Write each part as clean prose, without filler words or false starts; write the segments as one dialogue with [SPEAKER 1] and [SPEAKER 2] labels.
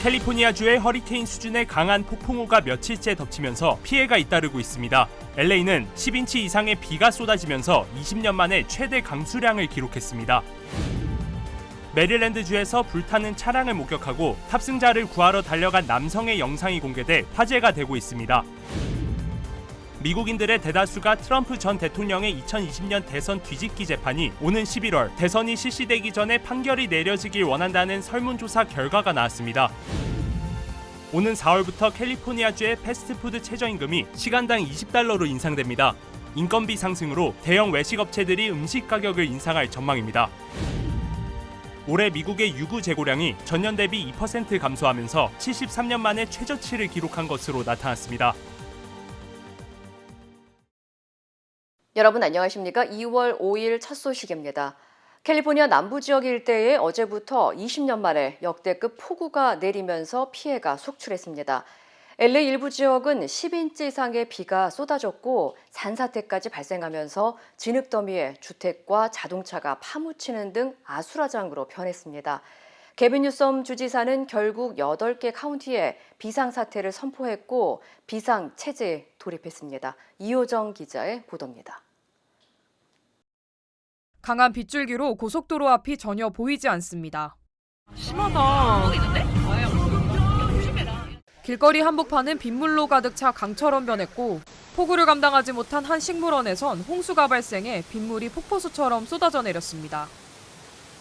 [SPEAKER 1] 캘리포니아주의 허리케인 수준의 강한 폭풍우가 며칠째 덮치면서 피해가 잇따르고 있습니다. LA는 10인치 이상의 비가 쏟아지면서 20년 만에 최대 강수량을 기록했습니다. 메릴랜드주에서 불타는 차량을 목격하고 탑승자를 구하러 달려간 남성의 영상이 공개돼 화제가 되고 있습니다. 미국인들의 대다수가 트럼프 전 대통령의 2020년 대선 뒤집기 재판이 오는 11월 대선이 실시되기 전에 판결이 내려지길 원한다는 설문조사 결과가 나왔습니다. 오는 4월부터 캘리포니아주의 패스트푸드 최저임금이 시간당 $20로 인상됩니다. 인건비 상승으로 대형 외식업체들이 음식 가격을 인상할 전망입니다. 올해 미국의 유구 재고량이 전년 대비 2% 감소하면서 73년 만에 최저치를 기록한 것으로 나타났습니다.
[SPEAKER 2] 여러분 안녕하십니까? 2월 5일 첫 소식입니다. 캘리포니아 남부 지역 일대에 어제부터 20년 만에 역대급 폭우가 내리면서 피해가 속출했습니다. LA 일부 지역은 10인치 이상의 비가 쏟아졌고 산사태까지 발생하면서 진흙더미에 주택과 자동차가 파묻히는 등 아수라장으로 변했습니다. 게빈 뉴섬 주지사는 결국 8개 카운티에 비상사태를 선포했고 비상체제에 돌입했습니다. 이호정 기자의 보도입니다.
[SPEAKER 3] 강한 빗줄기로 고속도로 앞이 전혀 보이지 않습니다.
[SPEAKER 4] 심하다.
[SPEAKER 3] 길거리 한복판은 빗물로 가득 차 강처럼 변했고 폭우를 감당하지 못한 한 식물원에선 홍수가 발생해 빗물이 폭포수처럼 쏟아져 내렸습니다.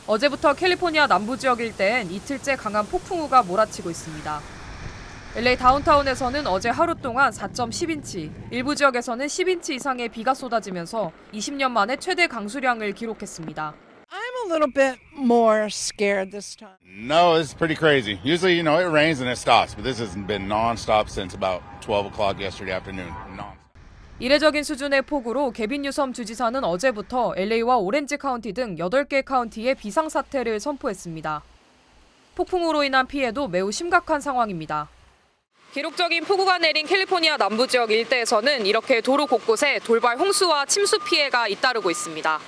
[SPEAKER 3] 어제부터 캘리포니아 남부 지역 일대엔 이틀째 강한 폭풍우가 몰아치고 있습니다. LA 다운타운에서는 어제 하루 동안 4.10인치, 일부 지역에서는 10인치 이상의 비가 쏟아지면서 20년 만에 최대 강수량을 기록했습니다.
[SPEAKER 4] I'm a little bit more scared this time.
[SPEAKER 5] No, it's pretty crazy. Usually, it rains and it stops, but this has been nonstop since about 12 o'clock yesterday afternoon.
[SPEAKER 3] 이례적인 수준의 폭우로 게빈 뉴섬 주지사는 어제부터 LA와 오렌지 카운티 등 8개 카운티에 비상사태를 선포했습니다. 폭풍으로 인한 피해도 매우 심각한 상황입니다. 기록적인 폭우가 내린 캘리포니아 남부 지역 일대에서는 이렇게 도로 곳곳에 돌발 홍수와 침수 피해가 잇따르고 있습니다.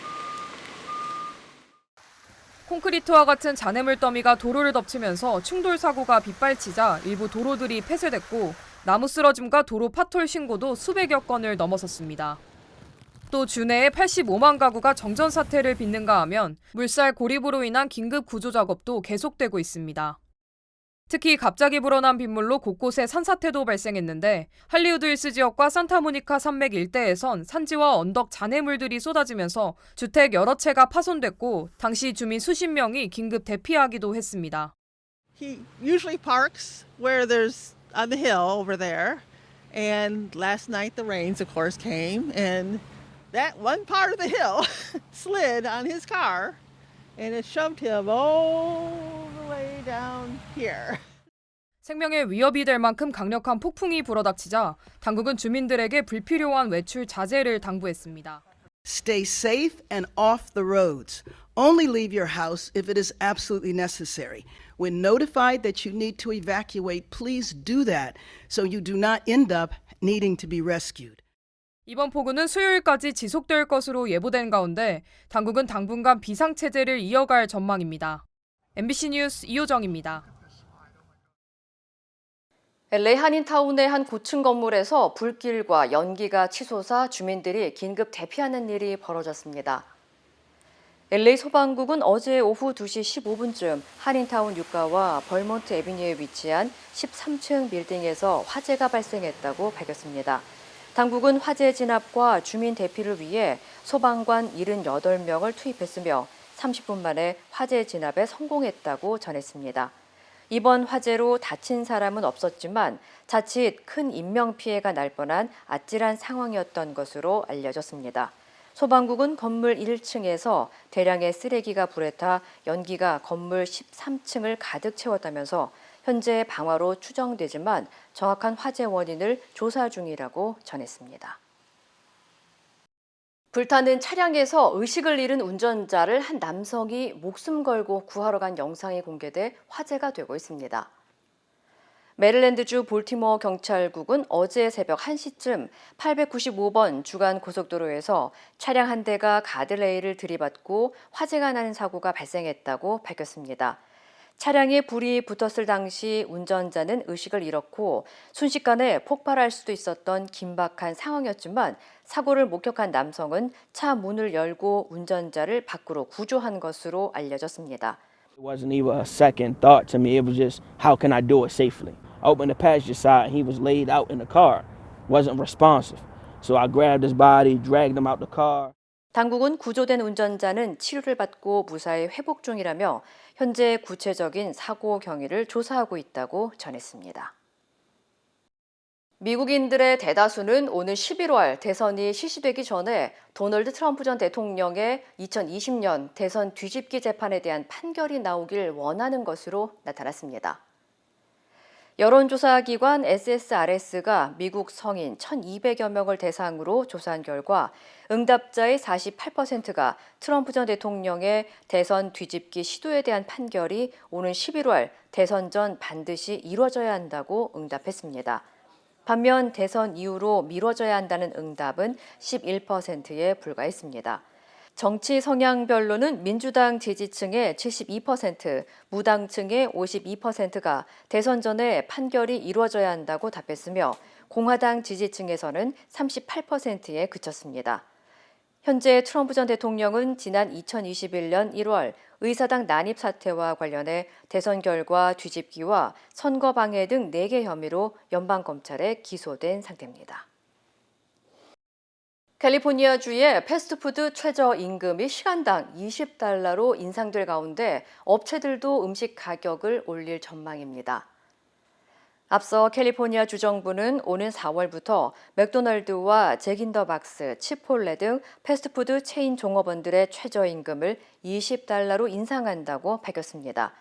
[SPEAKER 3] 콘크리트와 같은 잔해물 더미가 도로를 덮치면서 충돌 사고가 빗발치자 일부 도로들이 폐쇄됐고 나무 쓰러짐과 도로 파톨 신고도 수백여 건을 넘어섰습니다. 또 주내에 85만 가구가 정전 사태를 빚는가 하면 물살 고립으로 인한 긴급 구조 작업도 계속되고 있습니다. 특히 갑자기 불어난 빗물로 곳곳에 산사태도 발생했는데 할리우드 힐스 지역과 산타모니카 산맥 일대에선 산지와 언덕 잔해물들이 쏟아지면서 주택 여러 채가 파손됐고 당시 주민 수십 명이 긴급 대피하기도 했습니다.
[SPEAKER 6] He usually parks where there's on the hill over there. And last night the rains of course came and that one part of the hill slid on his car and it shoved him all the way down here.
[SPEAKER 3] 생명에 위협이 될 만큼 강력한 폭풍이 불어닥치자 당국은 주민들에게 불필요한 외출 자제를 당부했습니다.
[SPEAKER 7] Stay safe and off the roads. Only leave your house if it is absolutely necessary. When notified that you need to evacuate, please do that so you do not end up needing to be rescued.
[SPEAKER 3] 이번 폭우는 수요일까지 지속될 것으로 예보된 가운데 당국은 당분간 비상체제를 이어갈 전망입니다. MBC 뉴스 이호정입니다.
[SPEAKER 2] LA 한인타운의 한 고층 건물에서 불길과 연기가 치솟아 주민들이 긴급 대피하는 일이 벌어졌습니다. LA 소방국은 어제 오후 2시 15분쯤 한인타운 유가와 벌몬트 애비뉴에 위치한 13층 빌딩에서 화재가 발생했다고 밝혔습니다. 당국은 화재 진압과 주민 대피를 위해 소방관 78명을 투입했으며 30분 만에 화재 진압에 성공했다고 전했습니다. 이번 화재로 다친 사람은 없었지만 자칫 큰 인명피해가 날 뻔한 아찔한 상황이었던 것으로 알려졌습니다. 소방국은 건물 1층에서 대량의 쓰레기가 불에 타 연기가 건물 13층을 가득 채웠다면서 현재 방화로 추정되지만 정확한 화재 원인을 조사 중이라고 전했습니다. 불타는 차량에서 의식을 잃은 운전자를 한 남성이 목숨 걸고 구하러 간 영상이 공개돼 화제가 되고 있습니다. 메릴랜드주 볼티모어 경찰국은 어제 새벽 1시쯤 895번 주간 고속도로에서 차량 한 대가 가드레일을 들이받고 화재가 나는 사고가 발생했다고 밝혔습니다. 차량에 불이 붙었을 당시 운전자는 의식을 잃었고 순식간에 폭발할 수도 있었던 긴박한 상황이었지만 사고를 목격한 남성은 차 문을 열고 운전자를 밖으로 구조한 것으로 알려졌습니다.
[SPEAKER 8] It wasn't even a second thought to me. It was just, how can I do it safely? I opened the passenger side and he was laid out in the car. Wasn't responsive. So I grabbed his body, dragged him out the car.
[SPEAKER 2] 당국은 구조된 운전자는 치료를 받고 무사히 회복 중이라며 현재 구체적인 사고 경위를 조사하고 있다고 전했습니다. 미국인들의 대다수는 오는 11월 대선이 실시되기 전에 도널드 트럼프 전 대통령의 2020년 대선 뒤집기 재판에 대한 판결이 나오길 원하는 것으로 나타났습니다. 여론조사 기관 SSRS가 미국 성인 1,200여 명을 대상으로 조사한 결과 응답자의 48%가 트럼프 전 대통령의 대선 뒤집기 시도에 대한 판결이 오는 11월 대선 전 반드시 이루어져야 한다고 응답했습니다. 반면 대선 이후로 미뤄져야 한다는 응답은 11%에 불과했습니다. 정치 성향별로는 민주당 지지층의 72%, 무당층의 52%가 대선 전에 판결이 이루어져야 한다고 답했으며 공화당 지지층에서는 38%에 그쳤습니다. 현재 트럼프 전 대통령은 지난 2021년 1월 의사당 난입 사태와 관련해 대선 결과 뒤집기와 선거 방해 등 4개 혐의로 연방검찰에 기소된 상태입니다. 캘리포니아주의 패스트푸드 최저임금이 시간당 $20로 인상될 가운데 업체들도 음식 가격을 올릴 전망입니다. 앞서 캘리포니아 주정부는 오는 4월부터 맥도날드와 잭인더박스, 치폴레 등 패스트푸드 체인 종업원들의 최저임금을 $20로 인상한다고 밝혔습니다.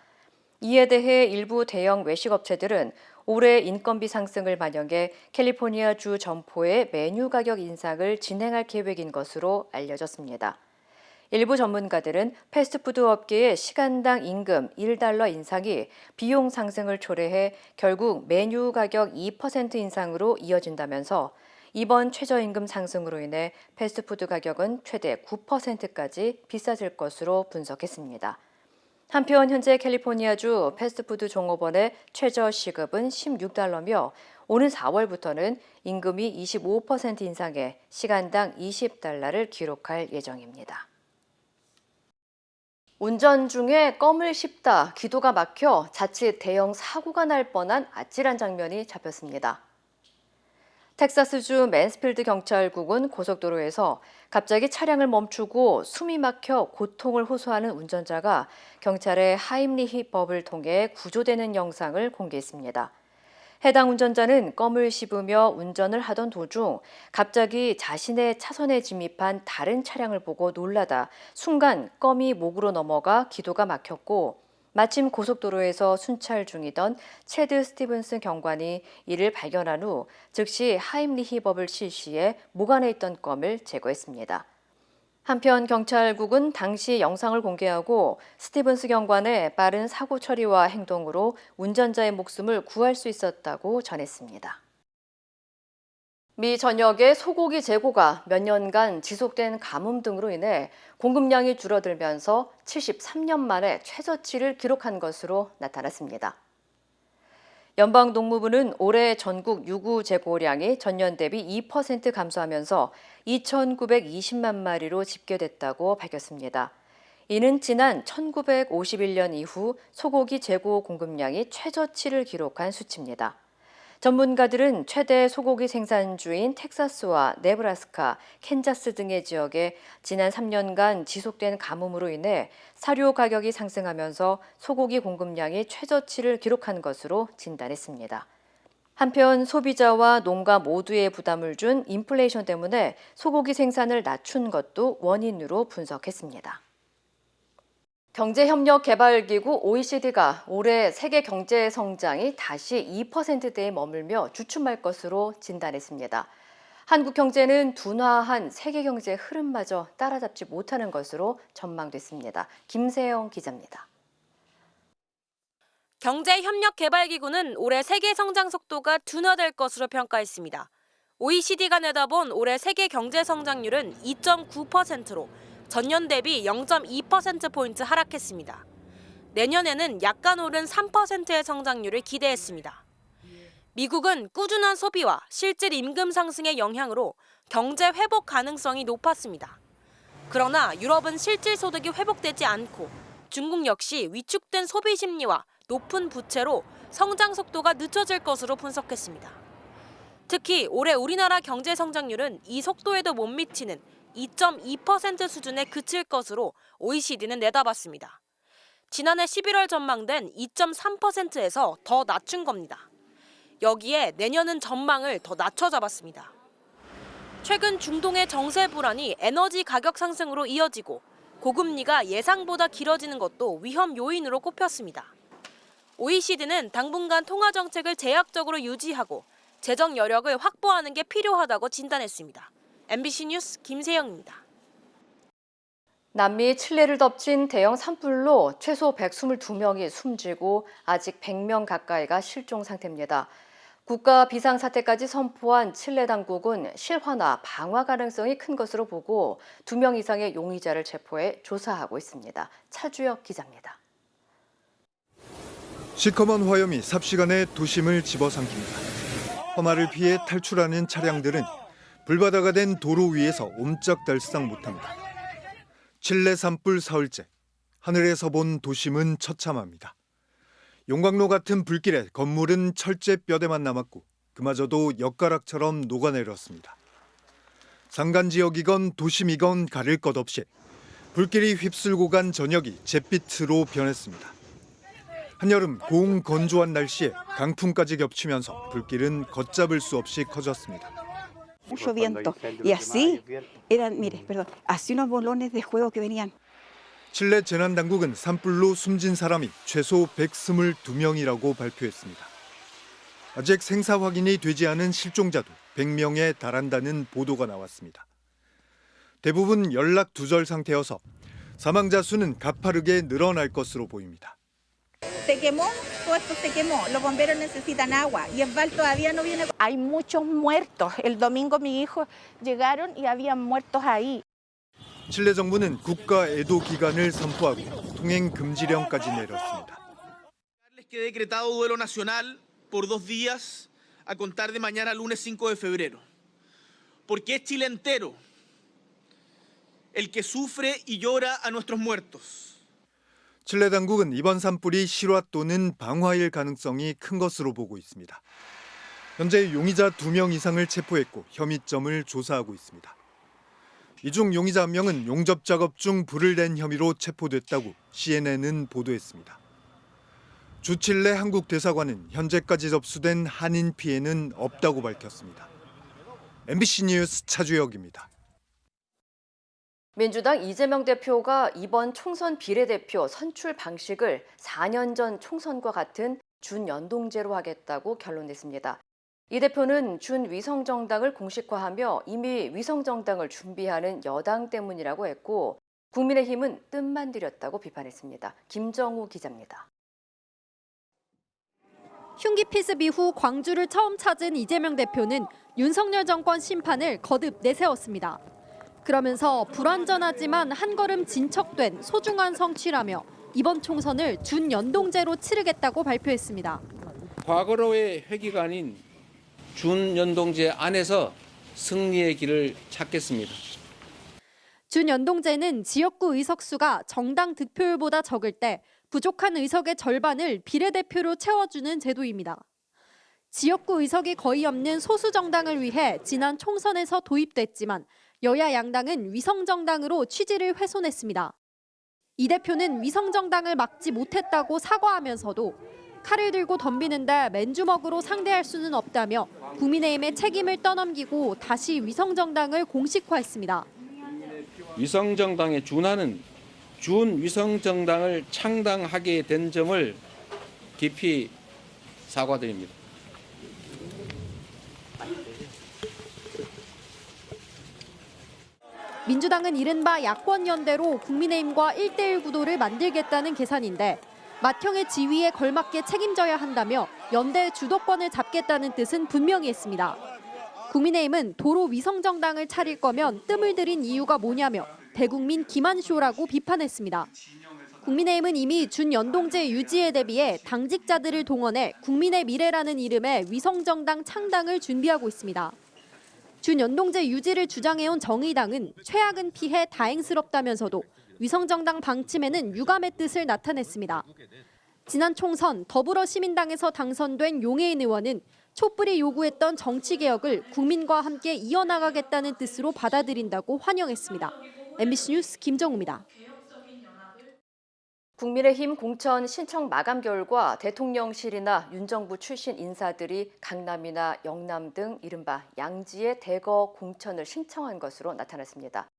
[SPEAKER 2] 이에 대해 일부 대형 외식업체들은 올해 인건비 상승을 반영해 캘리포니아 주 점포의 메뉴 가격 인상을 진행할 계획인 것으로 알려졌습니다. 일부 전문가들은 패스트푸드 업계의 시간당 임금 $1 인상이 비용 상승을 초래해 결국 메뉴 가격 2% 인상으로 이어진다면서 이번 최저임금 상승으로 인해 패스트푸드 가격은 최대 9%까지 비싸질 것으로 분석했습니다. 한편 현재 캘리포니아주 패스트푸드 종업원의 최저 시급은 $16며 오는 4월부터는 임금이 25% 인상해 시간당 $20를 기록할 예정입니다. 운전 중에 껌을 씹다 기도가 막혀 자칫 대형 사고가 날 뻔한 아찔한 장면이 잡혔습니다. 텍사스주 맨스필드 경찰국은 고속도로에서 갑자기 차량을 멈추고 숨이 막혀 고통을 호소하는 운전자가 경찰의 하임리히법을 통해 구조되는 영상을 공개했습니다. 해당 운전자는 껌을 씹으며 운전을 하던 도중 갑자기 자신의 차선에 진입한 다른 차량을 보고 놀라다 순간 껌이 목으로 넘어가 기도가 막혔고 마침 고속도로에서 순찰 중이던 체드 스티븐슨 경관이 이를 발견한 후 즉시 하임리히법을 실시해 목 안에 있던 껌을 제거했습니다. 한편 경찰국은 당시 영상을 공개하고 스티븐스 경관의 빠른 사고 처리와 행동으로 운전자의 목숨을 구할 수 있었다고 전했습니다. 미 전역의 소고기 재고가 몇 년간 지속된 가뭄 등으로 인해 공급량이 줄어들면서 73년 만에 최저치를 기록한 것으로 나타났습니다. 연방농무부는 올해 전국 유구 재고량이 전년 대비 2% 감소하면서 2,920만 마리로 집계됐다고 밝혔습니다. 이는 지난 1951년 이후 소고기 재고 공급량이 최저치를 기록한 수치입니다. 전문가들은 최대 소고기 생산주인 텍사스와 네브라스카, 캔자스 등의 지역에 지난 3년간 지속된 가뭄으로 인해 사료 가격이 상승하면서 소고기 공급량이 최저치를 기록한 것으로 진단했습니다. 한편 소비자와 농가 모두의 부담을 준 인플레이션 때문에 소고기 생산을 낮춘 것도 원인으로 분석했습니다. 경제협력개발기구 OECD가 올해 세계 경제 성장이 다시 2%대에 머물며 주춤할 것으로 진단했습니다. 한국 경제는 둔화한 세계 경제 흐름마저 따라잡지 못하는 것으로 전망됐습니다. 김세영 기자입니다.
[SPEAKER 9] 경제협력개발기구는 올해 세계 성장 속도가 둔화될 것으로 평가했습니다. OECD가 내다본 올해 세계 경제 성장률은 2.9%로 전년 대비 0.2%포인트 하락했습니다. 내년에는 약간 오른 3%의 성장률을 기대했습니다. 미국은 꾸준한 소비와 실질 임금 상승의 영향으로 경제 회복 가능성이 높았습니다. 그러나 유럽은 실질 소득이 회복되지 않고 중국 역시 위축된 소비 심리와 높은 부채로 성장 속도가 늦춰질 것으로 분석했습니다. 특히 올해 우리나라 경제 성장률은 이 속도에도 못 미치는 2.2% 수준에 그칠 것으로 OECD는 내다봤습니다. 지난해 11월 전망된 2.3%에서 더 낮춘 겁니다. 여기에 내년은 전망을 더 낮춰 잡았습니다. 최근 중동의 정세 불안이 에너지 가격 상승으로 이어지고 고금리가 예상보다 길어지는 것도 위험 요인으로 꼽혔습니다. OECD는 당분간 통화 정책을 제약적으로 유지하고 재정 여력을 확보하는 게 필요하다고 진단했습니다. MBC 뉴스 김세영입니다.
[SPEAKER 2] 남미 칠레를 덮친 대형 산불로 최소 122명이 숨지고 아직 100명 가까이가 실종 상태입니다. 국가 비상사태까지 선포한 칠레 당국은 실화나 방화 가능성이 큰 것으로 보고 2명 이상의 용의자를 체포해 조사하고 있습니다. 차주혁 기자입니다.
[SPEAKER 10] 시커먼 화염이 삽시간에 도심을 집어삼킵니다. 험화를 피해 탈출하는 차량들은 불바다가 된 도로 위에서 옴짝달싹 못합니다. 칠레 산불 사흘째, 하늘에서 본 도심은 처참합니다. 용광로 같은 불길에 건물은 철제 뼈대만 남았고 그마저도 엿가락처럼 녹아내렸습니다. 산간 지역이건 도심이건 가릴 것 없이 불길이 휩쓸고 간 저녁이 잿빛으로 변했습니다. 한여름 고온 건조한 날씨에 강풍까지 겹치면서 불길은 걷잡을 수 없이 커졌습니다.
[SPEAKER 11] Mucho viento y así eran, mire, perdón, así unos bolones de juego que venían.
[SPEAKER 10] 칠레 재난당국은 산불로 숨진 사람이 최소 122명이라고 발표했습니다. 아직 생사 확인이 되지 않은 실종자도 100명에 달한다는 보도가 나왔습니다. 대부분 연락 두절 상태여서 사망자 수는 가파르게 늘어날 것으로 보입니다.
[SPEAKER 11] Se quemó, todo esto se quemó. Los bomberos necesitan agua y el VAL todavía no viene. Hay muchos muertos. El domingo mis hijos llegaron y habían muertos ahí.
[SPEAKER 10] 칠레 정부는 국가 애도 기간을 선포하고 통행 금지령까지 내렸습니다.
[SPEAKER 12] Que he decretado duelo nacional por 2 días a contar de mañana lunes 5 de febrero. Porque es Chile entero el que sufre y llora a nuestros muertos.
[SPEAKER 10] 칠레 당국은 이번 산불이 실화 또는 방화일 가능성이 큰 것으로 보고 있습니다. 현재 용의자 2명 이상을 체포했고 혐의점을 조사하고 있습니다. 이 중 용의자 1명은 용접 작업 중 불을 낸 혐의로 체포됐다고 CNN은 보도했습니다. 주 칠레 한국 대사관은 현재까지 접수된 한인 피해는 없다고 밝혔습니다. MBC 뉴스 차주혁입니다.
[SPEAKER 2] 민주당 이재명 대표가 이번 총선 비례대표 선출 방식을 4년 전 총선과 같은 준연동제로 하겠다고 결론냈습니다. 이 대표는 준위성정당을 공식화하며 이미 위성정당을 준비하는 여당 때문이라고 했고 국민의힘은 뜻만 들였다고 비판했습니다. 김정우 기자입니다.
[SPEAKER 13] 흉기 피습 이후 광주를 처음 찾은 이재명 대표는 윤석열 정권 심판을 거듭 내세웠습니다. 그러면서 불완전하지만 한 걸음 진척된 소중한 성취라며 이번 총선을 준연동제로 치르겠다고 발표했습니다.
[SPEAKER 14] 과거로의 회기가 아닌 준연동제 안에서 승리의 길을 찾겠습니다.
[SPEAKER 13] 준연동제는 지역구 의석수가 정당 득표율보다 적을 때 부족한 의석의 절반을 비례대표로 채워주는 제도입니다. 지역구 의석이 거의 없는 소수 정당을 위해 지난 총선에서 도입됐지만 여야 양당은 위성정당으로 취지를 훼손했습니다. 이 대표는 위성정당을 막지 못했다고 사과하면서도 칼을 들고 덤비는데 맨주먹으로 상대할 수는 없다며 국민의힘의 책임을 떠넘기고 다시 위성정당을 공식화했습니다.
[SPEAKER 14] 위성정당에 준하는 준위성정당을 창당하게 된 점을 깊이 사과드립니다.
[SPEAKER 13] 민주당은 이른바 야권연대로 국민의힘과 1대1 구도를 만들겠다는 계산인데 맏형의 지위에 걸맞게 책임져야 한다며 연대 주도권을 잡겠다는 뜻은 분명히 했습니다. 국민의힘은 도로 위성정당을 차릴 거면 뜸을 들인 이유가 뭐냐며 대국민 기만쇼라고 비판했습니다. 국민의힘은 이미 준연동제 유지에 대비해 당직자들을 동원해 국민의 미래라는 이름의 위성정당 창당을 준비하고 있습니다. 준연동제 유지를 주장해온 정의당은 최악은 피해 다행스럽다면서도 위성정당 방침에는 유감의 뜻을 나타냈습니다. 지난 총선 더불어시민당에서 당선된 용해인 의원은 촛불이 요구했던 정치개혁을 국민과 함께 이어나가겠다는 뜻으로 받아들인다고 환영했습니다. MBC 뉴스 김정우입니다.
[SPEAKER 2] 국민의힘 공천 신청 마감 결과 대통령실이나 윤 정부 출신 인사들이 강남이나 영남 등 이른바 양지에 대거 공천을 신청한 것으로 나타났습니다.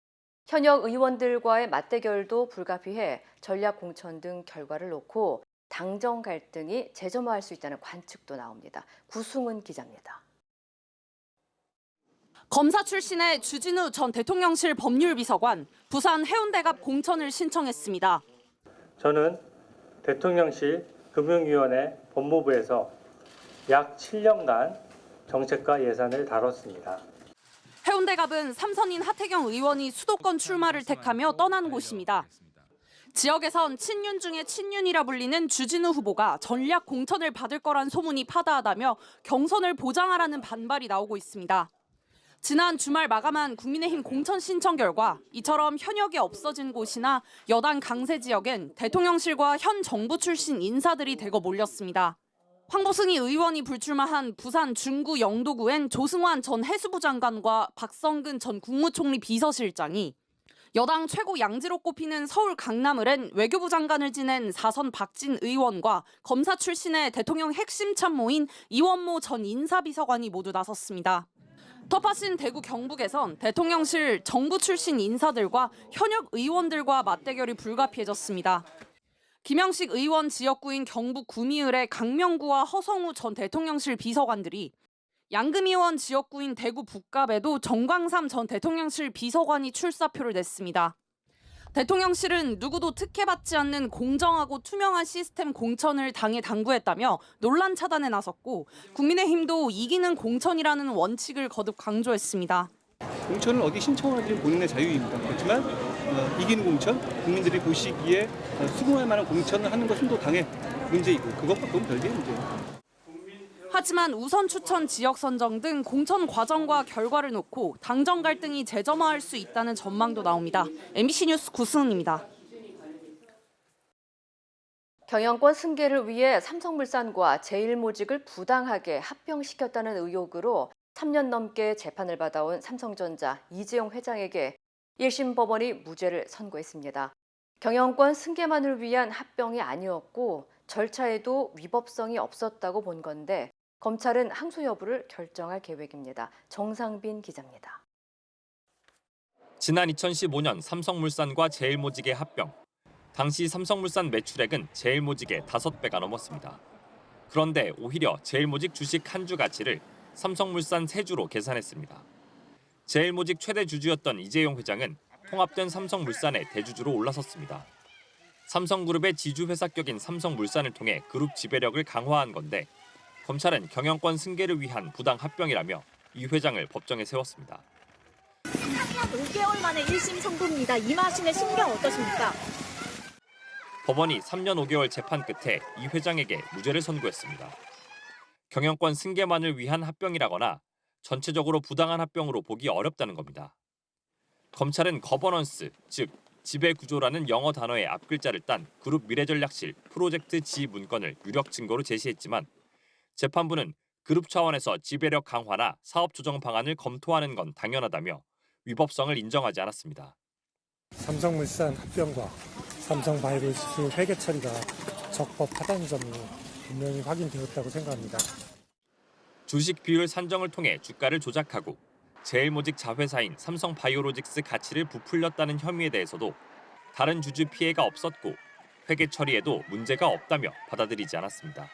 [SPEAKER 2] 현역 의원들과의 맞대결도 불가피해 전략 공천 등 결과를 놓고 당정 갈등이 재점화할 수 있다는 관측도 나옵니다. 구승은 기자입니다.
[SPEAKER 15] 검사 출신의 주진우 전 대통령실 법률비서관, 부산 해운대갑 공천을 신청했습니다.
[SPEAKER 16] 저는 대통령실 금융위원회 법무부에서 약 7년간 정책과 예산을 다뤘습니다.
[SPEAKER 15] 해운대갑은 삼선인 하태경 의원이 수도권 출마를 택하며 떠난 곳입니다. 지역에선 친윤 중에 친윤이라 불리는 주진우 후보가 전략 공천을 받을 거란 소문이 파다하다며 경선을 보장하라는 반발이 나오고 있습니다. 지난 주말 마감한 국민의힘 공천 신청 결과 이처럼 현역이 없어진 곳이나 여당 강세 지역엔 대통령실과 현 정부 출신 인사들이 대거 몰렸습니다. 황보승희 의원이 불출마한 부산 중구 영도구엔 조승환 전 해수부 장관과 박성근 전 국무총리 비서실장이, 여당 최고 양지로 꼽히는 서울 강남을엔 외교부 장관을 지낸 4선 박진 의원과 검사 출신의 대통령 핵심 참모인 이원모 전 인사비서관이 모두 나섰습니다. 텃밭인 대구 경북에선 대통령실 정부 출신 인사들과 현역 의원들과 맞대결이 불가피해졌습니다. 김영식 의원 지역구인 경북 구미을의 강명구와 허성우 전 대통령실 비서관들이, 양금 의원 지역구인 대구 북갑에도 정광삼 전 대통령실 비서관이 출사표를 냈습니다. 대통령실은 누구도 특혜받지 않는 공정하고 투명한 시스템 공천을 당에 당부했다며 논란 차단에 나섰고, 국민의힘도 이기는 공천이라는 원칙을 거듭 강조했습니다.
[SPEAKER 17] 공천을 어디 신청하는지 본인의 자유입니다. 그렇지만 이기는 공천, 국민들이 보시기에 수긍할 만한 공천을 하는 것은 또 당의 문제이고, 그것과 그건 별개의 문제입니다.
[SPEAKER 15] 하지만 우선 추천 지역 선정 등 공천 과정과 결과를 놓고 당정 갈등이 재점화할 수 있다는 전망도 나옵니다. MBC 뉴스 구승은입니다.
[SPEAKER 2] 경영권 승계를 위해 삼성물산과 제일모직을 부당하게 합병시켰다는 의혹으로 3년 넘게 재판을 받아온 삼성전자 이재용 회장에게 1심 법원이 무죄를 선고했습니다. 경영권 승계만을 위한 합병이 아니었고 절차에도 위법성이 없었다고 본 건데 검찰은 항소 여부를 결정할 계획입니다. 정상빈 기자입니다.
[SPEAKER 1] 지난 2015년 삼성물산과 제일모직의 합병. 당시 삼성물산 매출액은 제일모직의 5배가 넘었습니다. 그런데 오히려 제일모직 주식 한 주 가치를 삼성물산 3주로 계산했습니다. 제일모직 최대 주주였던 이재용 회장은 통합된 삼성물산의 대주주로 올라섰습니다. 삼성그룹의 지주회사격인 삼성물산을 통해 그룹 지배력을 강화한 건데, 검찰은 경영권 승계를 위한 부당 합병이라며 이 회장을 법정에 세웠습니다.
[SPEAKER 18] 3년 5개월 만에 1심 선고입니다. 이마신의 심경 어떠십니까?
[SPEAKER 1] 법원이 3년 5개월 재판 끝에 이 회장에게 무죄를 선고했습니다. 경영권 승계만을 위한 합병이라거나 전체적으로 부당한 합병으로 보기 어렵다는 겁니다. 검찰은 거버넌스, 즉 지배구조라는 영어 단어의 앞글자를 딴 그룹 미래전략실 프로젝트 지 문건을 유력 증거로 제시했지만, 재판부는 그룹 차원에서 지배력 강화나 사업 조정 방안을 검토하는 건 당연하다며 위법성을 인정하지 않았습니다.
[SPEAKER 19] 삼성물산 합병과 삼성바이오로직스 회계 처리가 적법하다는 점이 분명히 확인되었다고 생각합니다.
[SPEAKER 1] 주식 비율 산정을 통해 주가를 조작하고 제일모직 자회사인 삼성바이오로직스 가치를 부풀렸다는 혐의에 대해서도 다른 주주 피해가 없었고 회계 처리에도 문제가 없다며 받아들이지 않았습니다.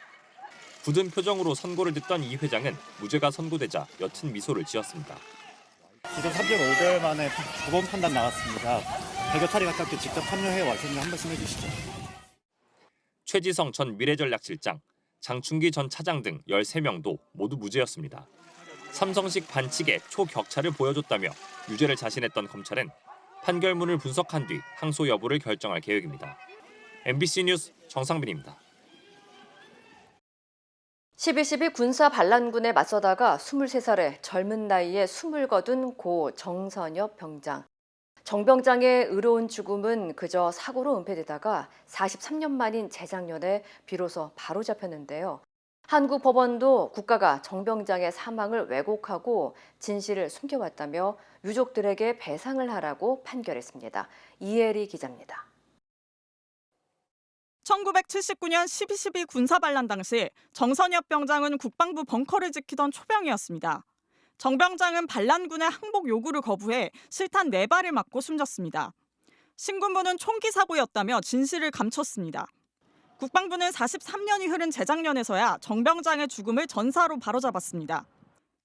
[SPEAKER 1] 굳은 표정으로 선고를 듣던 이 회장은 무죄가 선고되자 옅은 미소를 지었습니다.
[SPEAKER 20] 기존 3개월 5개월 만에 법원 판단 나왔습니다. 회계 처리 같은 게 직접 참여해 왔으니 한 말씀 해주시죠.
[SPEAKER 1] 최지성 전 미래전략실장, 장충기 전 차장 등 13명도 모두 무죄였습니다. 삼성식 반칙에 초격차를 보여줬다며 유죄를 자신했던 검찰은 판결문을 분석한 뒤 항소 여부를 결정할 계획입니다.
[SPEAKER 21] MBC 뉴스 정상빈입니다.
[SPEAKER 2] 12.12 군사 반란군에 맞서다가 23살의 젊은 나이에 숨을 거둔 고 정선엽 병장. 정 병장의 의로운 죽음은 그저 사고로 은폐되다가 43년 만인 재작년에 비로소 바로잡혔는데요. 한국 법원도 국가가 정 병장의 사망을 왜곡하고 진실을 숨겨왔다며 유족들에게 배상을 하라고 판결했습니다. 이혜리 기자입니다.
[SPEAKER 22] 1979년 12.12 군사반란 당시 정선엽 병장은 국방부 벙커를 지키던 초병이었습니다. 정 병장은 반란군의 항복 요구를 거부해 실탄 4발을 맞고 숨졌습니다. 신군부는 총기 사고였다며 진실을 감췄습니다. 국방부는 43년이 흐른 재작년에서야 정 병장의 죽음을 전사로 바로잡았습니다.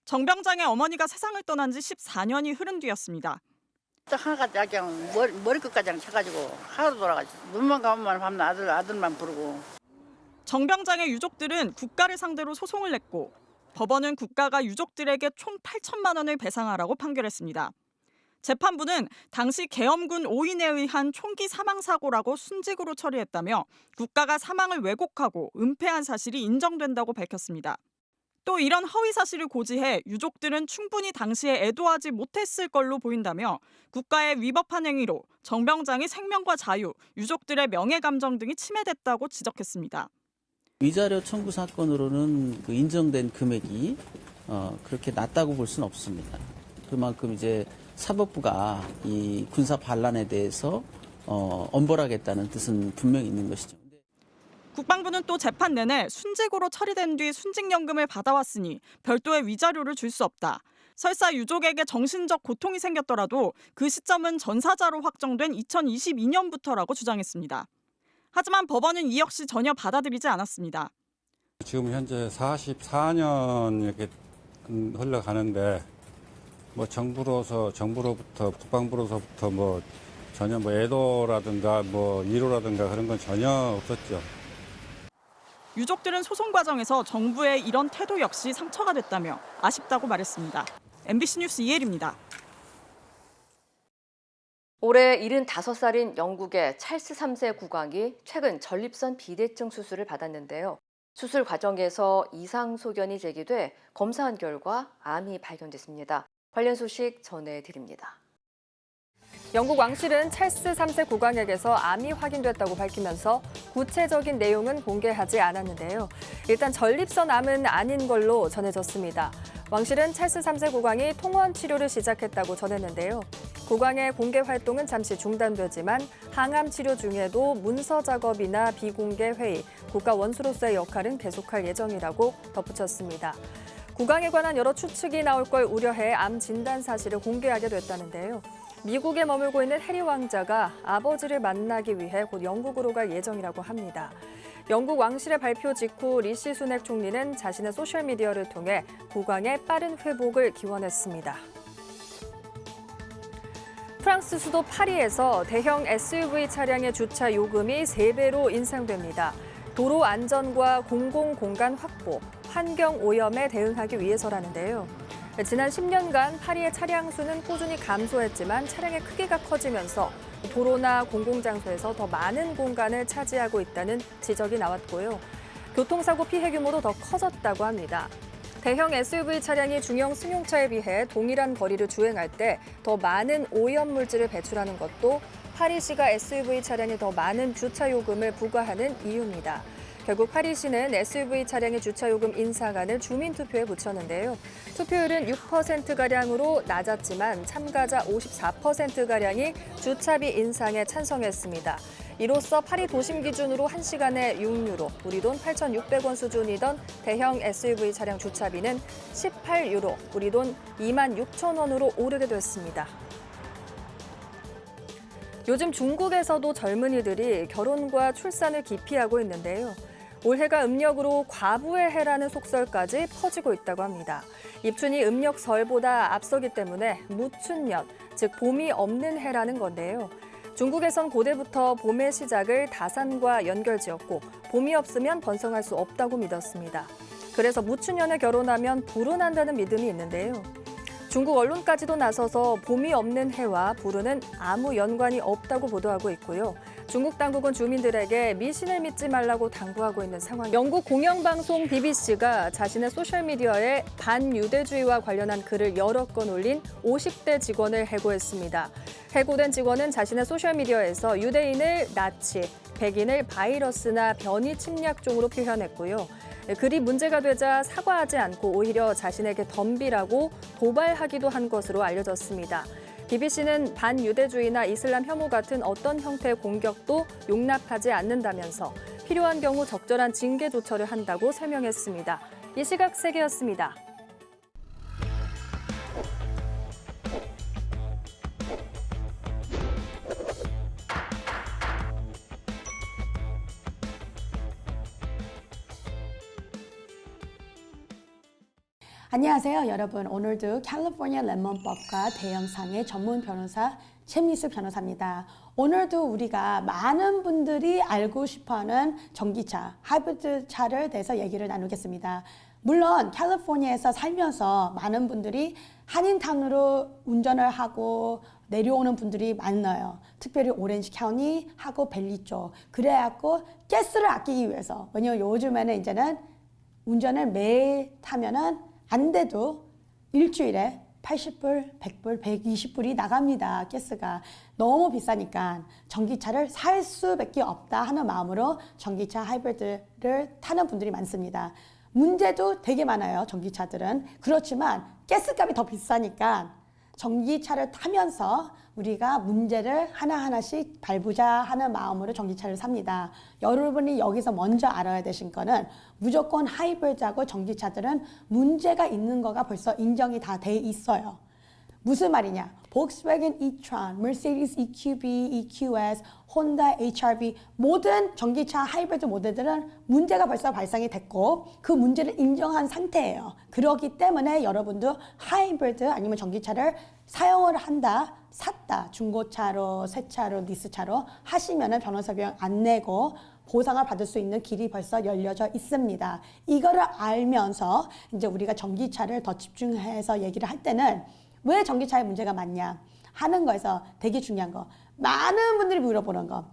[SPEAKER 22] 정 병장의 어머니가 세상을 떠난 지 14년이 흐른 뒤였습니다.
[SPEAKER 23] 하나가 그냥 머리끝까지 그냥 쳐가지고 하루 돌아가지. 눈만 감으면 밤낮 아들만 부르고.
[SPEAKER 22] 정 병장의 유족들은 국가를 상대로 소송을 냈고 법원은 국가가 유족들에게 총 8천만 원을 배상하라고 판결했습니다. 재판부는 당시 계엄군 5인에 의한 총기 사망 사고라고 순직으로 처리했다며 국가가 사망을 왜곡하고 은폐한 사실이 인정된다고 밝혔습니다. 또 이런 허위 사실을 고지해 유족들은 충분히 당시에 애도하지 못했을 걸로 보인다며 국가에 위법한 행위로 정 병장의 생명과 자유, 유족들의 명예 감정 등이 침해됐다고 지적했습니다.
[SPEAKER 24] 위자료 청구 사건으로는 그 인정된 금액이 그렇게 낮다고 볼 수는 없습니다. 그만큼 이제 사법부가 이 군사 반란에 대해서 엄벌하겠다는 뜻은 분명히 있는 것이죠.
[SPEAKER 22] 국방부는 또 재판 내내 순직으로 처리된 뒤 순직연금을 받아왔으니 별도의 위자료를 줄 수 없다. 설사 유족에게 정신적 고통이 생겼더라도 그 시점은 전사자로 확정된 2022년부터라고 주장했습니다. 하지만 법원은 이 역시 전혀 받아들이지 않았습니다.
[SPEAKER 25] 지금 현재 44년 이렇게 흘러가는데 뭐 정부로부터 국방부로서부터 뭐 전혀 뭐 애도라든가 뭐 위로라든가 그런 건 전혀 없었죠.
[SPEAKER 22] 유족들은 소송 과정에서 정부의 이런 태도 역시 상처가 됐다며 아쉽다고 말했습니다. MBC 뉴스 이혜리입니다.
[SPEAKER 2] 올해 75살인 영국의 찰스 3세 국왕이 최근 전립선 비대증 수술을 받았는데요. 수술 과정에서 이상 소견이 제기돼 검사한 결과 암이 발견됐습니다. 관련 소식 전해드립니다.
[SPEAKER 3] 영국 왕실은 찰스 3세 국왕에게서 암이 확인됐다고 밝히면서 구체적인 내용은 공개하지 않았는데요. 일단 전립선 암은 아닌 걸로 전해졌습니다. 왕실은 찰스 3세 국왕이 통원 치료를 시작했다고 전했는데요. 국왕의 공개 활동은 잠시 중단되지만 항암 치료 중에도 문서 작업이나 비공개 회의, 국가 원수로서의 역할은 계속할 예정이라고 덧붙였습니다. 국왕에 관한 여러 추측이 나올 걸 우려해 암 진단 사실을 공개하게 됐다는데요. 미국에 머물고 있는 해리 왕자가 아버지를 만나기 위해 곧 영국으로 갈 예정이라고 합니다. 영국 왕실의 발표 직후 리시 수넥 총리는 자신의 소셜미디어를 통해 국왕의 빠른 회복을 기원했습니다. 프랑스 수도 파리에서 대형 SUV 차량의 주차 요금이 3배로 인상됩니다. 도로 안전과 공공공간 확보, 환경 오염에 대응하기 위해서라는데요. 지난 10년간 파리의 차량 수는 꾸준히 감소했지만 차량의 크기가 커지면서 도로나 공공장소에서 더 많은 공간을 차지하고 있다는 지적이 나왔고요. 교통사고 피해 규모도 더 커졌다고 합니다. 대형 SUV 차량이 중형 승용차에 비해 동일한 거리를 주행할 때 더 많은 오염 물질을 배출하는 것도 파리시가 SUV 차량에 더 많은 주차 요금을 부과하는 이유입니다. 결국 파리시는 SUV 차량의 주차요금 인상안을 주민투표에 붙였는데요. 투표율은 6%가량으로 낮았지만 참가자 54%가량이 주차비 인상에 찬성했습니다. 이로써 파리 도심 기준으로 1시간에 6유로, 우리 돈 8,600원 수준이던 대형 SUV 차량 주차비는 18유로, 우리 돈 26,000원으로 오르게 됐습니다. 요즘 중국에서도 젊은이들이 결혼과 출산을 기피하고 있는데요. 올해가 음력으로 과부의 해라는 속설까지 퍼지고 있다고 합니다. 입춘이 음력설보다 앞서기 때문에 무춘년, 즉 봄이 없는 해라는 건데요. 중국에선 고대부터 봄의 시작을 다산과 연결지었고 봄이 없으면 번성할 수 없다고 믿었습니다. 그래서 무춘년에 결혼하면 불이 난다는 믿음이 있는데요. 중국 언론까지도 나서서 봄이 없는 해와 불은 아무 연관이 없다고 보도하고 있고요.
[SPEAKER 4] 중국 당국은 주민들에게 미신을 믿지 말라고 당부하고 있는 상황. 영국 공영방송 BBC가 자신의 소셜미디어에 반유대주의와 관련한 글을 여러 건 올린 50대 직원을 해고했습니다. 해고된 직원은 자신의 소셜미디어에서 유대인을 나치, 백인을 바이러스나 변이 침략종으로 표현했고요. 글이 문제가 되자 사과하지 않고 오히려 자신에게 덤비라고 도발하기도 한 것으로 알려졌습니다. BBC는 반유대주의나 이슬람 혐오 같은 어떤 형태의 공격도 용납하지 않는다면서 필요한 경우 적절한 징계 조처를 한다고 설명했습니다. 이 시각 세계였습니다.
[SPEAKER 5] 안녕하세요, 여러분. 오늘도 캘리포니아 레몬법과 대형상의 전문 변호사 최미수 변호사입니다. 오늘도 우리가 많은 분들이 알고 싶어하는 전기차, 하이브리드 차를 대해서 얘기를 나누겠습니다. 물론 캘리포니아에서 살면서 많은 분들이 한인타운으로 운전을 하고 내려오는 분들이 많아요. 특별히 오렌지 카운티 하고 벨리 쪽. 그래갖고 가스를 아끼기 위해서. 왜냐면 요즘에는 이제는 운전을 매일 타면은 안 돼도 일주일에 80불, 100불, 120불이 나갑니다. 가스가 너무 비싸니까 전기차를 살 수밖에 없다 하는 마음으로 전기차 하이브리드를 타는 분들이 많습니다. 문제도 되게 많아요. 전기차들은. 그렇지만 가스값이 더 비싸니까 전기차를 타면서 우리가 문제를 하나하나씩 밟자 하는 마음으로 전기차를 삽니다. 여러분이 여기서 먼저 알아야 되신 거는 무조건 하이브리드하고 전기차들은 문제가 있는 거가 벌써 인정이 다 돼 있어요. 무슨 말이냐? Volkswagen e-tron, Mercedes EQB, EQS, Honda HR-V 모든 전기차 하이브리드 모델들은 문제가 벌써 발생이 됐고 그 문제를 인정한 상태예요. 그렇기 때문에 여러분도 하이브리드 아니면 전기차를 사용을 한다, 샀다, 중고차로, 새차로, 리스차로 하시면은 변호사 비용 안 내고 보상을 받을 수 있는 길이 벌써 열려져 있습니다. 이거를 알면서 이제 우리가 전기차를 더 집중해서 얘기를 할 때는 왜 전기차에 문제가 많냐 하는 거에서 되게 중요한 거. 많은 분들이 물어보는 거.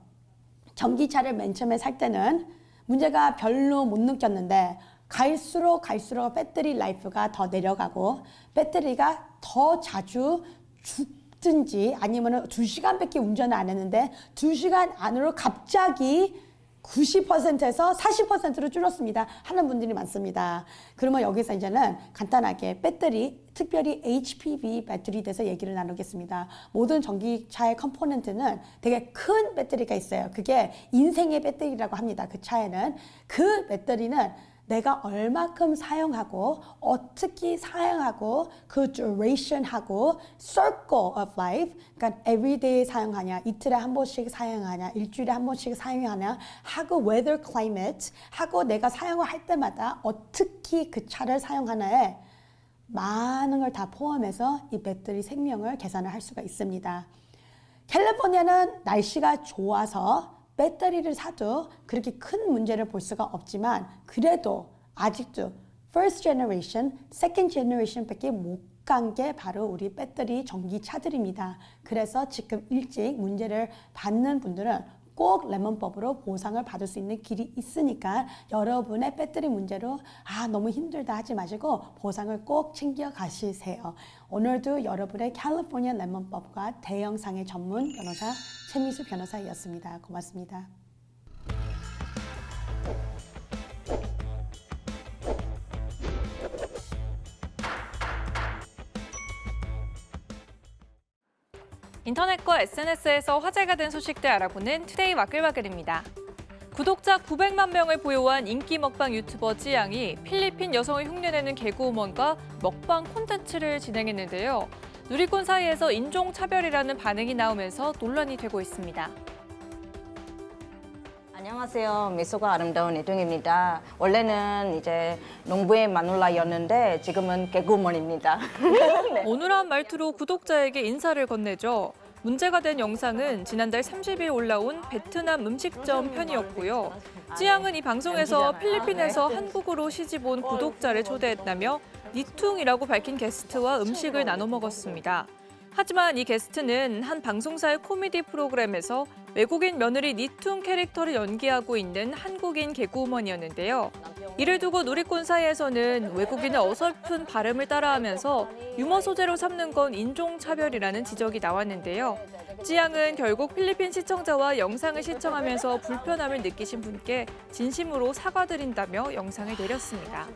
[SPEAKER 5] 전기차를 맨 처음에 살 때는 문제가 별로 못 느꼈는데 갈수록 배터리 라이프가 더 내려가고 배터리가 더 자주 죽든지 아니면 2시간밖에 운전을 안 했는데 2시간 안으로 갑자기 90%에서 40%로 줄었습니다 하는 분들이 많습니다. 그러면 여기서 이제는 간단하게 배터리, 특별히 HPV 배터리에 대해서 얘기를 나누겠습니다. 모든 전기차의 컴포넌트는 되게 큰 배터리가 있어요. 그게 인생의 배터리라고 합니다. 그 차에는. 그 배터리는 내가 얼마큼 사용하고 어떻게 사용하고 그 duration하고 circle of life, 그러니까 everyday 사용하냐, 이틀에 한 번씩 사용하냐, 일주일에 한 번씩 사용하냐 하고 weather climate 하고 내가 사용을 할 때마다 어떻게 그 차를 사용하냐에 많은 걸 다 포함해서 이 배터리 생명을 계산을 할 수가 있습니다. 캘리포니아는 날씨가 좋아서 배터리를 사도 그렇게 큰 문제를 볼 수가 없지만 그래도 아직도 first generation, second generation 밖에 못 간 게 바로 우리 배터리 전기차들입니다. 그래서 지금 일찍 문제를 받는 분들은 꼭 레몬법으로 보상을 받을 수 있는 길이 있으니까 여러분의 배터리 문제로 너무 힘들다 하지 마시고 보상을 꼭 챙겨 가시세요. 오늘도 여러분의 캘리포니아 레몬법과 대형상의 전문 변호사 최미수 변호사였습니다. 고맙습니다.
[SPEAKER 6] 인터넷과 SNS에서 화제가 된 소식들 알아보는 투데이 와글와글입니다. 구독자 900만 명을 보유한 인기 먹방 유튜버 찌양이 필리핀 여성을 흉내내는 개그우먼과 먹방 콘텐츠를 진행했는데요. 누리꾼 사이에서 인종차별이라는 반응이 나오면서 논란이 되고 있습니다.
[SPEAKER 7] 안녕하세요. 미소가 아름다운 이동입니다. 원래는 이제 농부의 마눌라였는데 지금은 개그우먼입니다.
[SPEAKER 6] 네. 오늘한 말투로 구독자에게 인사를 건네죠. 문제가 된 영상은 지난달 30일 올라온 베트남 음식점 편이었고요. 찌양은 이 방송에서 필리핀에서 한국으로 시집 온 구독자를 초대했다며 니퉁이라고 밝힌 게스트와 음식을 나눠 먹었습니다. 하지만 이 게스트는 한 방송사의 코미디 프로그램에서 외국인 며느리 니툰 캐릭터를 연기하고 있는 한국인 개그우먼이었는데요. 이를 두고 누리꾼 사이에서는 외국인의 어설픈 발음을 따라하면서 유머 소재로 삼는 건 인종차별이라는 지적이 나왔는데요. 찌양은 결국 필리핀 시청자와 영상을 시청하면서 불편함을 느끼신 분께 진심으로 사과드린다며 영상을 내렸습니다.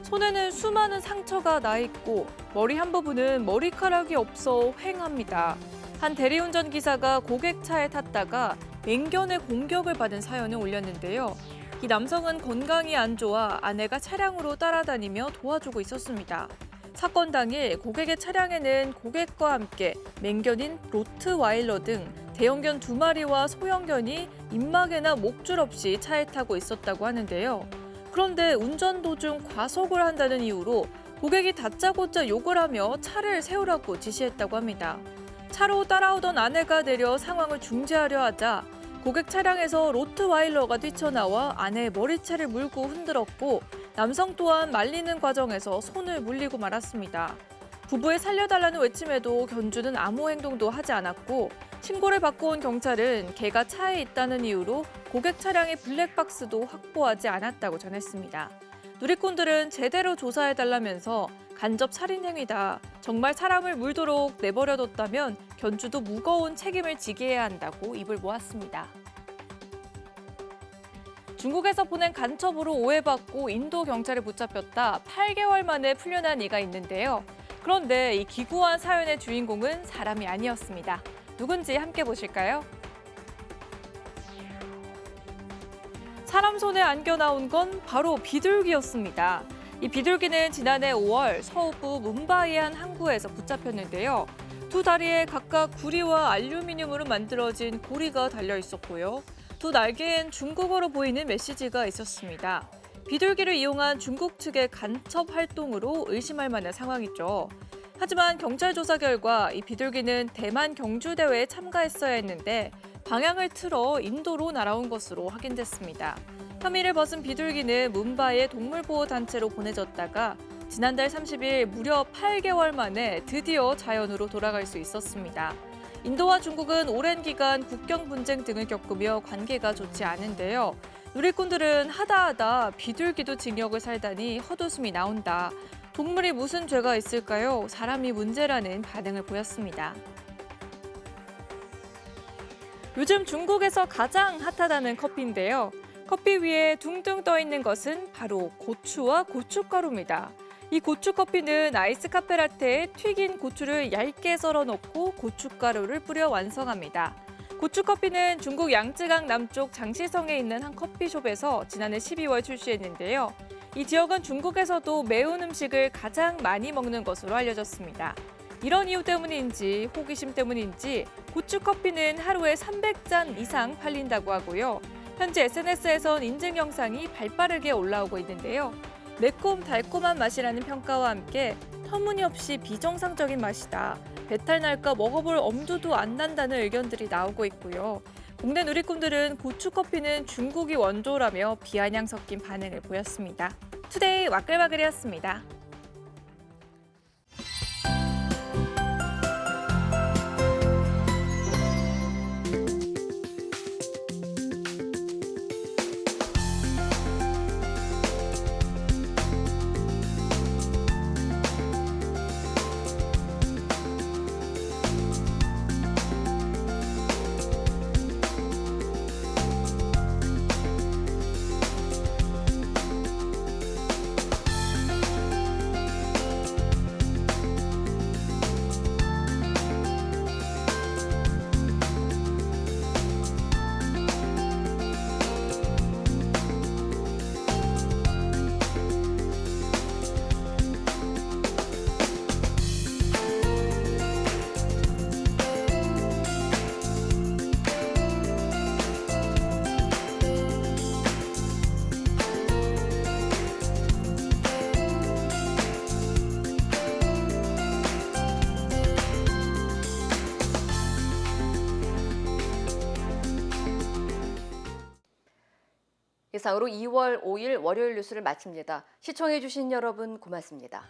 [SPEAKER 6] 손에는 수많은 상처가 나 있고 머리 한 부분은 머리카락이 없어 휑합니다. 한 대리운전 기사가 고객차에 탔다가 맹견의 공격을 받은 사연을 올렸는데요. 이 남성은 건강이 안 좋아 아내가 차량으로 따라다니며 도와주고 있었습니다. 사건 당일 고객의 차량에는 고객과 함께 맹견인 로트와일러 등 대형견 2마리와 소형견이 입마개나 목줄 없이 차에 타고 있었다고 하는데요. 그런데 운전 도중 과속을 한다는 이유로 고객이 다짜고짜 욕을 하며 차를 세우라고 지시했다고 합니다. 차로 따라오던 아내가 내려 상황을 중재하려 하자 고객 차량에서 로트와일러가 뛰쳐나와 아내의 머리채를 물고 흔들었고 남성 또한 말리는 과정에서 손을 물리고 말았습니다. 부부의 살려달라는 외침에도 견주는 아무 행동도 하지 않았고 신고를 받고 온 경찰은 개가 차에 있다는 이유로 고객 차량의 블랙박스도 확보하지 않았다고 전했습니다. 누리꾼들은 제대로 조사해달라면서 간접 살인 행위다. 정말 사람을 물도록 내버려뒀다면 견주도 무거운 책임을 지게 해야 한다고 입을 모았습니다. 중국에서 보낸 간첩으로 오해받고 인도 경찰에 붙잡혔다 8개월 만에 풀려난 이가 있는데요. 그런데 이 기구한 사연의 주인공은 사람이 아니었습니다. 누군지 함께 보실까요? 사람 손에 안겨 나온 건 바로 비둘기였습니다. 이 비둘기는 지난해 5월 서부 뭄바이의 한 항구에서 붙잡혔는데요. 두 다리에 각각 구리와 알루미늄으로 만들어진 고리가 달려 있었고요. 두 날개엔 중국어로 보이는 메시지가 있었습니다. 비둘기를 이용한 중국 측의 간첩 활동으로 의심할 만한 상황이죠. 하지만 경찰 조사 결과 이 비둘기는 대만 경주대회에 참가했어야 했는데 방향을 틀어 인도로 날아온 것으로 확인됐습니다. 혐의를 벗은 비둘기는 뭄바이의 동물보호단체로 보내졌다가 지난달 30일 무려 8개월 만에 드디어 자연으로 돌아갈 수 있었습니다. 인도와 중국은 오랜 기간 국경 분쟁 등을 겪으며 관계가 좋지 않은데요. 누리꾼들은 하다하다 비둘기도 징역을 살다니 헛웃음이 나온다. 동물이 무슨 죄가 있을까요? 사람이 문제라는 반응을 보였습니다. 요즘 중국에서 가장 핫하다는 커피인데요. 커피 위에 둥둥 떠 있는 것은 바로 고추와 고춧가루입니다. 이 고추 커피는 아이스 카페라테에 튀긴 고추를 얇게 썰어 넣고 고춧가루를 뿌려 완성합니다. 고추 커피는 중국 양쯔강 남쪽 장시성에 있는 한 커피숍에서 지난해 12월 출시했는데요. 이 지역은 중국에서도 매운 음식을 가장 많이 먹는 것으로 알려졌습니다. 이런 이유 때문인지 호기심 때문인지 고추 커피는 하루에 300잔 이상 팔린다고 하고요. 현재 SNS에선 인증 영상이 발빠르게 올라오고 있는데요. 매콤달콤한 맛이라는 평가와 함께 터무니없이 비정상적인 맛이다. 배탈 날까 먹어볼 엄두도 안 난다는 의견들이 나오고 있고요. 국내 누리꾼들은 고추 커피는 중국이 원조라며 비아냥 섞인 반응을 보였습니다. 투데이 와글와글이었습니다.
[SPEAKER 2] 이상으로 2월 5일 월요일 뉴스를 마칩니다. 시청해주신 여러분 고맙습니다.